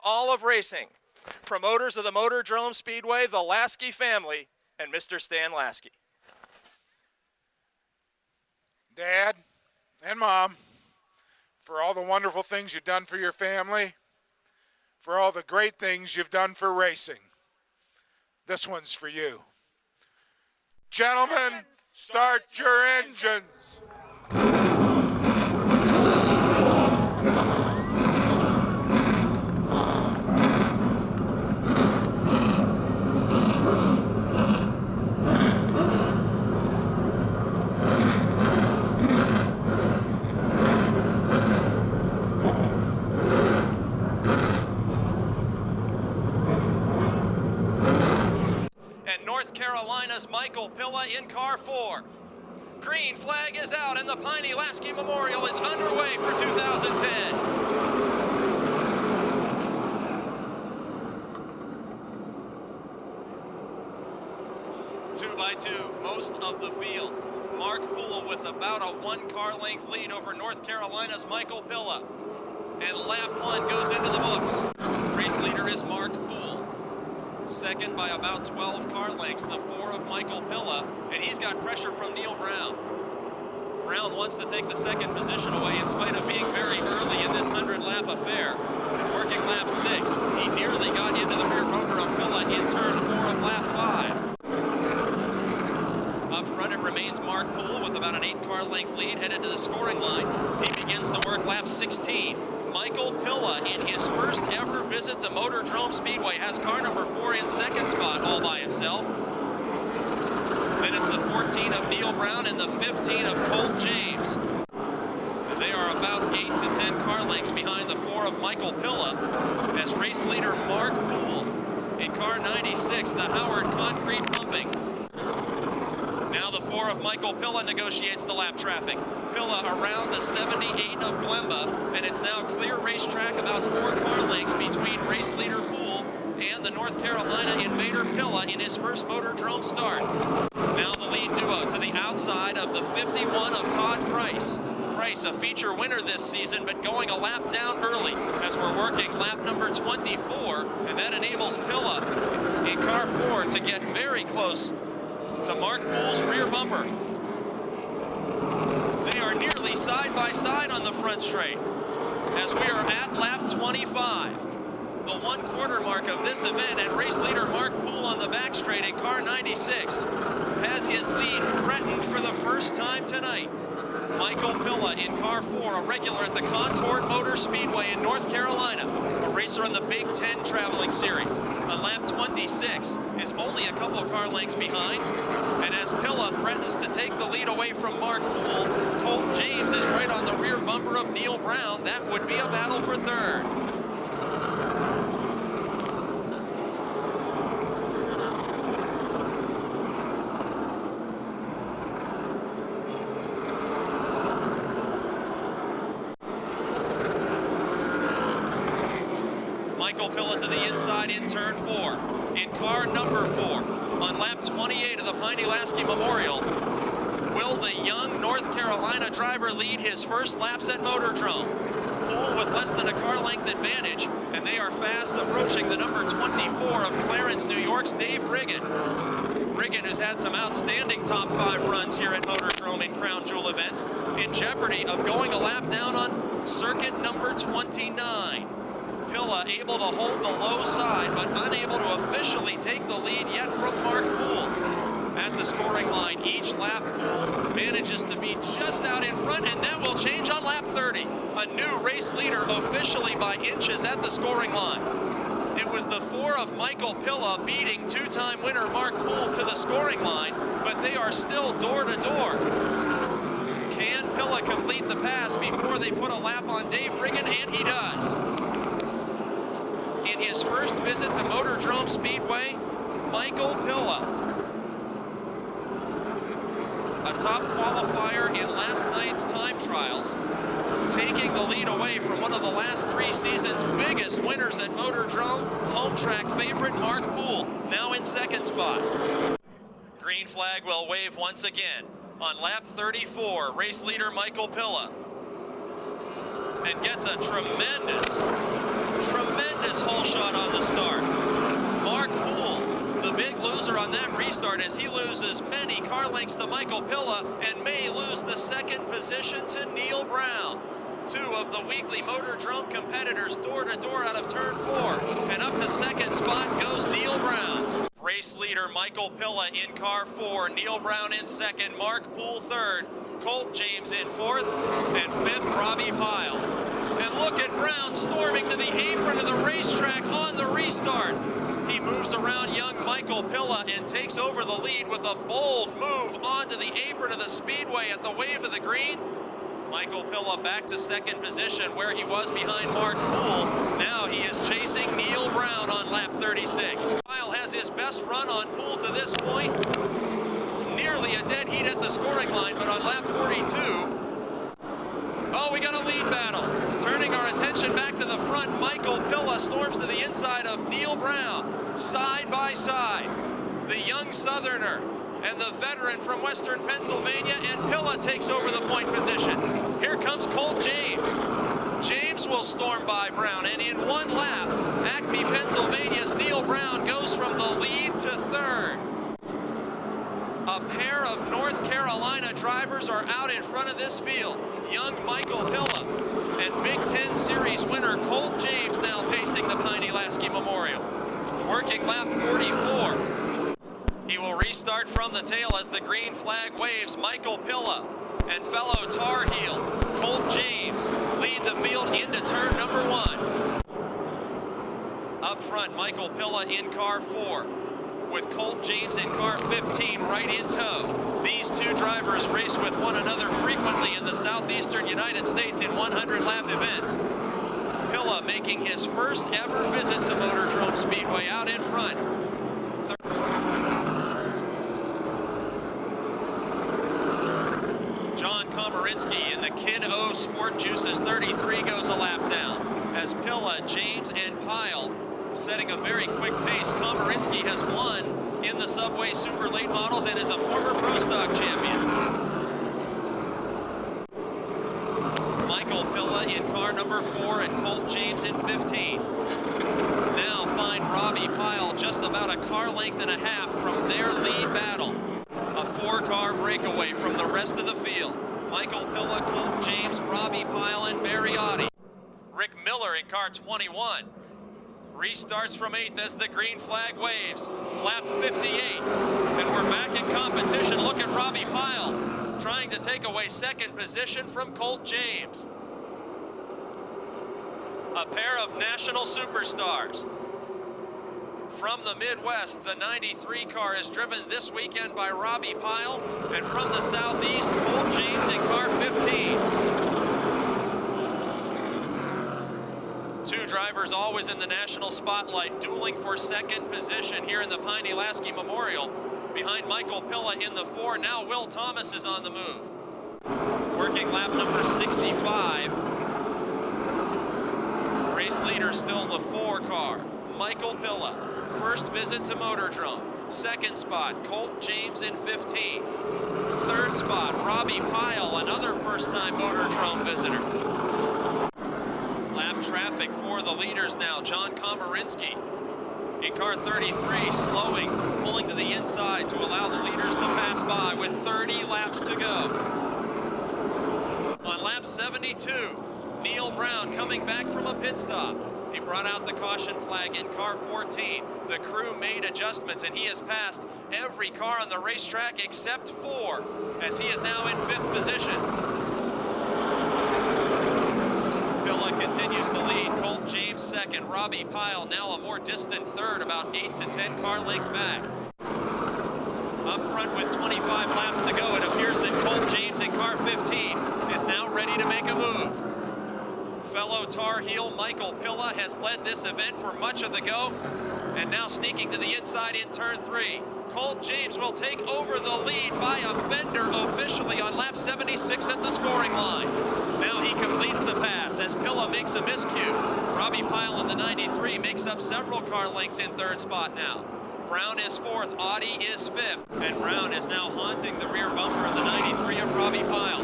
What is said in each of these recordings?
all of racing. Promoters of the Motordrome Speedway, the Lasky family, and Mr. Stan Lasky. Dad and Mom, for all the wonderful things you've done for your family, for all the great things you've done for racing, this one's for you. Gentlemen, start your engines. North Carolina's Michael Pilla in car 4. Green flag is out and the Piney Lasky Memorial is underway for 2010. Two by two, most of the field. Mark Poole with about a 1 car length lead over North Carolina's Michael Pilla. And lap 1 goes into the books. Race leader is Mark Poole. Second by about 12 car lengths, the 4 of Michael Pilla, and he's got pressure from Neil Brown. Brown wants to take the second position away in spite of being very early in this 100-lap affair. And working lap 6, he nearly got into the rear bumper of Pilla in turn 4 of lap 5. Up front it remains Mark Poole with about an 8 car length lead headed to the scoring line. He begins to work lap 16. Michael Pilla, in his first ever visit to Motordrome Speedway, has car number 4 in second spot all by himself. Then it's the 14 of Neil Brown and the 15 of Colt James. And they are about 8 to 10 car lengths behind the 4 of Michael Pilla as race leader Mark Poole in car 96, the Howard Concrete Pumping. Now the 4 of Michael Pilla negotiates the lap traffic. Pilla around the 78 of Glemba, and it's now clear racetrack about 4 car lengths between race leader Poole and the North Carolina Invader Pilla in his first Motordrome start. Now the lead duo to the outside of the 51 of Todd Price. Price, a feature winner this season, but going a lap down early as we're working lap number 24, and that enables Pilla in car 4 to get very close to Mark Poole's rear bumper. They are nearly side by side on the front straight as we are at lap 25. The 1/4 mark of this event, and race leader Mark Poole on the back straight in car 96 has his lead threatened for the first time tonight. Michael Pilla in car 4, a regular at the Concord Motor Speedway in North Carolina, a racer on the Big Ten Traveling Series. On lap 26 is only a couple of car lengths behind, and as Pilla threatens to take the lead away from Mark Poole, Colt James is right on the rear bumper of Neil Brown. That would be a battle for third. Michael Pilla to the inside in turn 4. In car number 4, on lap 28 of the Piney Lasky Memorial, will the young North Carolina driver lead his first laps at Motordrome? Poole with less than a car length advantage, and they are fast approaching the number 24 of Clarence, New York's Dave Riggin. Riggin, who's had some outstanding top 5 runs here at Motordrome in Crown Jewel events, in jeopardy of going a lap down on circuit number 29. Pilla able to hold the low side, but unable to officially take the lead yet from Mark Poole. At the scoring line, each lap Poole manages to be just out in front, and that will change on lap 30. A new race leader officially by inches at the scoring line. It was the 4 of Michael Pilla beating 2-time winner Mark Poole to the scoring line, but they are still door to door. Can Pilla complete the pass before they put a lap on Dave Riggin? And he does. In his first visit to Motordrome Speedway, Michael Pilla, a top qualifier in last night's time trials, taking the lead away from one of the last 3 seasons' biggest winners at Motordrome, home track favorite Mark Poole, now in second spot. Green flag will wave once again. On lap 34, race leader Michael Pilla, and gets a tremendous hole restart as he loses many car lengths to Michael Pilla and may lose the second position to Neil Brown. Two of the weekly Motordrome competitors door to door out of turn 4, and up to second spot goes Neil Brown. Race leader Michael Pilla in car 4, Neil Brown in second, Mark Poole third, Colt James in 4th, and 5th Robbie Pyle. And look at Brown storming to the apron of the racetrack on the restart. He moves around young Michael Pilla and takes over the lead with a bold move onto the apron of the speedway at the wave of the green. Michael Pilla back to second position where he was behind Mark Poole. Now he is chasing Neil Brown on lap 36. Pyle has his best run on Poole to this point. Nearly a dead heat at the scoring line, but on lap 42, oh, we got a lead battle. Turning our attention back to the front, Michael Pilla storms to the inside of Neil Brown, side by side. The young Southerner and the veteran from Western Pennsylvania, and Pilla takes over the point position. Here comes Colt James. James will storm by Brown, and in one lap, Acme, Pennsylvania's Neil Brown goes from the lead to third. A pair of North Carolina drivers are out in front of this field. Young Michael Pilla and Big Ten Series winner Colt James now pacing the Piney Lasky Memorial. Working lap 44. He will restart from the tail as the green flag waves. Michael Pilla and fellow Tar Heel Colt James lead the field into turn number 1. Up front, Michael Pilla in car 4 with Colt James in car 15 right in tow. These two drivers race with one another frequently in the southeastern United States in 100-lap events. Pilla making his first ever visit to Motordrome Speedway out in front. John Komarinsky in the Kid O Sport Juices 33 goes a lap down as Pilla, James, and Pyle setting a very quick pace. Komarinsky has won in the Subway Super Late Models and is a former Pro Stock champion. Michael Pilla in car number 4 and Colt James in 15. Now find Robbie Pyle just about a car length and a half from their lead battle. A 4-car breakaway from the rest of the field. Michael Pilla, Colt James, Robbie Pyle, and Barry Audi. Rick Miller in car 21. Restarts from 8th as the green flag waves. Lap 58. And we're back in competition. Look at Robbie Pyle trying to take away second position from Colt James. A pair of national superstars. From the Midwest, the 93 car is driven this weekend by Robbie Pyle, and from the Southeast, Colt James in car 15. Two drivers always in the national spotlight, dueling for second position here in the Piney Lasky Memorial. Behind Michael Pilla in the 4, now Will Thomas is on the move. Working lap number 65. Race leader still the 4 car, Michael Pilla. First visit to Motordrome. Second spot, Colt James in 15. Third spot, Robbie Pyle, another first-time Motordrome visitor. Lap traffic for the leaders now. John Komarinsky in car 33, slowing, pulling to the inside to allow the leaders to pass by with 30 laps to go. On lap 72, Neil Brown coming back from a pit stop. He brought out the caution flag in car 14. The crew made adjustments, and he has passed every car on the racetrack except 4, as he is now in 5th position. Pilla continues to lead. Colt James second. Robbie Pyle now a more distant third, about 8 to 10 car lengths back. Up front with 25 laps to go, it appears that Colt James in car 15 is now ready to make a move. Fellow Tar Heel Michael Pilla has led this event for much of the go, and now sneaking to the inside in turn 3. Colt James will take over the lead by a fender officially on lap 76 at the scoring line. Now he completes the pass as Pilla makes a miscue. Robbie Pyle in the 93 makes up several car lengths in 3rd spot now. Brown is 4th, Audi is 5th, and Brown is now haunting the rear bumper of the 93 of Robbie Pyle.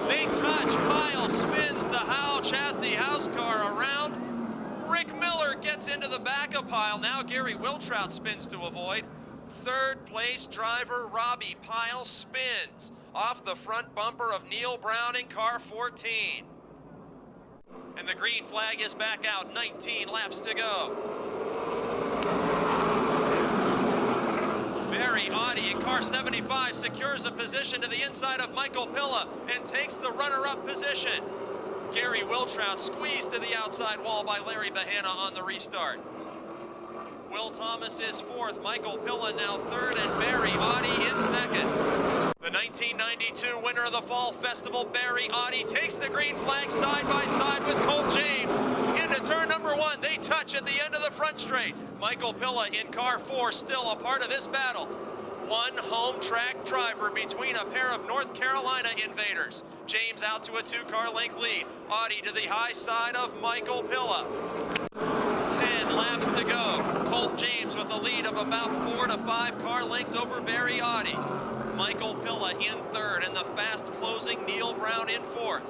They touch, Pyle spins the Howe chassis house car around. Rick Miller gets into the back of Pyle. Now Gary Wiltrout spins to avoid. third place driver Robbie Pyle spins off the front bumper of Neil Brown in car 14. And the green flag is back out, 19 laps to go. Barry Audi in car 75 secures a position to the inside of Michael Pilla and takes the runner-up position. Gary Wiltrout squeezed to the outside wall by Larry Bahana on the restart. Will Thomas is fourth, Michael Pilla now third, and Barry Audi in second. The 1992 winner of the Fall Festival, Barry Audi, takes the green flag side by side with Colt James. Into turn number one, they touch at the end of the front straight. Michael Pilla in car 4, still a part of this battle. One home track driver between a pair of North Carolina invaders. James out to a 2-car length lead. Audi to the high side of Michael Pilla. 10 laps to go. Colt James with a lead of about 4 to 5 car lengths over Barry Audi. Michael Pilla in third, and the fast closing Neil Brown in fourth.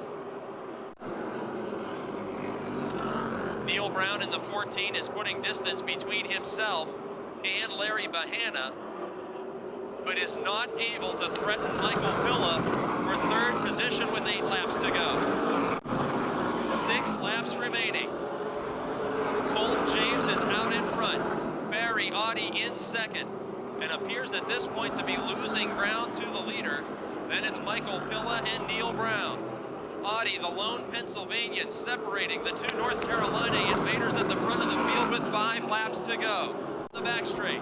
Neil Brown in the 14 is putting distance between himself and Larry Bahana, but is not able to threaten Michael Pilla for third position with 8 laps to go. 6 laps remaining. Colt James is out in front. Barry Audi in second, and appears at this point to be losing ground to the leader. Then it's Michael Pilla and Neil Brown. Audi, the lone Pennsylvanian, separating the 2 North Carolina invaders at the front of the field with 5 laps to go. The back straight.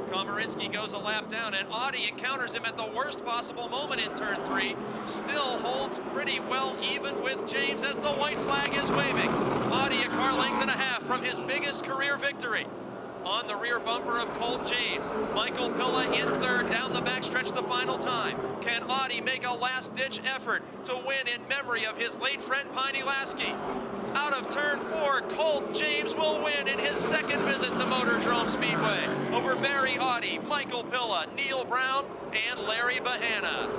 Komarinsky goes a lap down, and Audi encounters him at the worst possible moment in turn 3. Still holds pretty well even with James as the white flag is waving. Audi a car length and a half from his biggest career victory. On the rear bumper of Colt James, Michael Pilla in third down the backstretch the final time. Can Audi make a last-ditch effort to win in memory of his late friend Piney Lasky? Out of turn 4, Colt James will win in his second visit to Motordrome Speedway over Barry Audi, Michael Pilla, Neil Brown, and Larry Bahana.